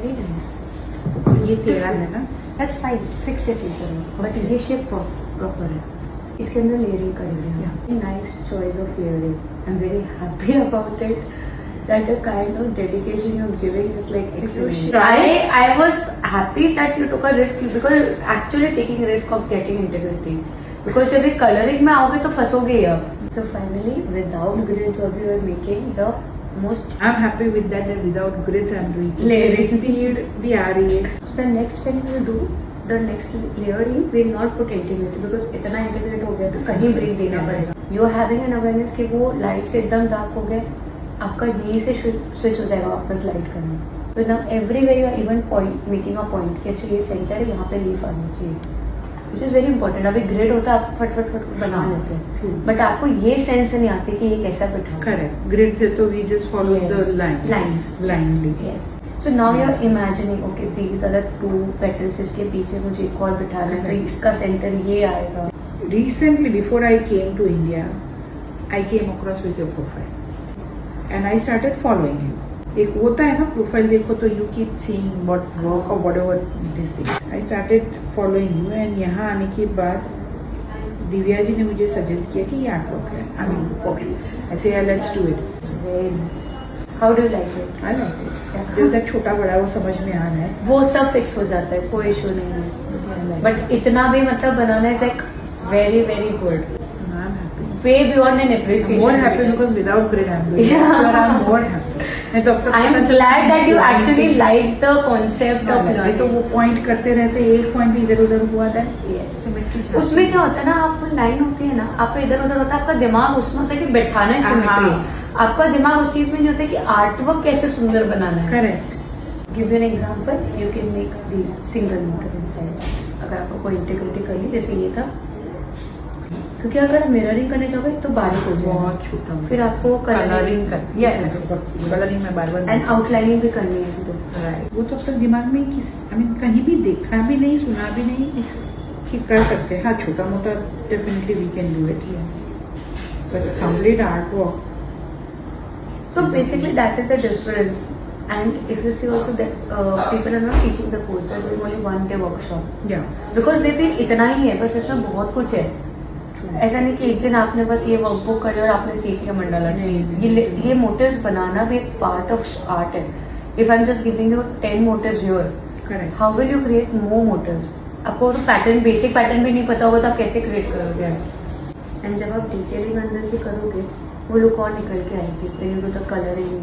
Very nice. ये तेरा है ना? That's fine, fix it later, but ये शेप प्रॉपर है। इसके अंदर लेयरिंग करेंगे। Nice choice of layering, I am very happy about it. That the kind of dedication you're giving is like excellent. I was happy that you took a risk, because actually taking risk of getting integrity, because जब ये coloring में आओगे तो फंसोगे ही अब. So finally without grids also you are making the most. I'm happy with that without grids I'm doing Layering. Speed भी आ रही है. So the next when you do the next layering, will not put integrity, because इतना integrate हो गया तो कहीं break देना पड़ेगा. You are having an awareness कि वो light से एकदम dark हो गए, आपका यही से स्विच हो जाएगा वापस लाइट करना. तो ना everywhere you are even point making a point कि अच्छा ये सेंटर है, यहाँ पे लीफ आनी चाहिए, विच इज वेरी इंपॉर्टेंट. अभी ग्रिड होता है आप फट फट फट बना लेते हैं, बट आपको ये सेंस नहीं आती कि ये कैसा बिठा. करेक्ट. ग्रिड से तो we just follow the lines blindly. Yes. So now you are imagining okay these are the 2 petals, इसके पीछे मुझे एक और बिठाना है, तो इसका सेंटर ये आएगा. Recently, before I came to India, I came across with your profile. And I started following you. एक होता है ना प्रोफाइल देखो तो you keep seeing what work or whatever this thing. I started following you and यहाँ आने के बाद दिव्या जी ने मुझे सजेस्ट किया कि ये आर्ट वर्क है. I mean for you. I say let's do it. Very nice. How do you like it? I like it. Just that छोटा बड़ा वो समझ में आ रहा है. वो सब फिक्स हो जाता है, कोई इशू नहीं है. बट इतना भी मतलब बनाना is like very very good. Way beyond an appreciation. More happy because without grid I'm doing. Yeah. So I'm more happy. नहीं तो अब तक I am glad that you actually like the concept of learning. तो वो point करते रहते, एक point भी इधर उधर हुआ था. Yes. उसमें क्या होता है ना, आपको लाइन होती है ना, आपका इधर उधर होता है, आपका दिमाग उसमें होता है कि बैठाना है सिमेट्री. आपका दिमाग उस चीज में नहीं होता कि आर्ट वर्क कैसे सुंदर बनाना है. Correct. Give you an example, you can make these single motor inside. अगर आपको कोई इंटीग्रिटी कर ली, जैसे ये था, क्योंकि अगर मिररिंग करने जाओगे तो बारीक हो जाएगा, बहुत छोटा. फिर आपको कलरिंग कलरिंग में बार बार एंड आउटलाइनिंग भी करनी है. तो राइट. वो तो अब तक दिमाग में कहीं भी देखा भी नहीं, सुना भी नहीं कि कर सकते हैं. हाँ, छोटा मोटा definitely we can do it, but complete art work. So basically that is the difference. And if you see also that people are not teaching the course, they're doing only 1 day workshop. Yeah. Because they feel इतना ही है, बस इसमें बहुत कुछ है. ऐसा नहीं कि एक दिन आपने बस ये वर्कबुक कर लिया और आपने सीख लिया मंडाला. ये मोटिव्स बनाना भी एक पार्ट ऑफ आर्ट है. If I am just giving you 10 motifs here, correct, how will you create more motifs? आपको तो पैटर्न, बेसिक पैटर्न भी नहीं पता होगा तो आप कैसे क्रिएट करोगे? एंड जब आप डिटेलिंग अंदर की करोगे वो लुक और निकल के आएगी. When you do the colouring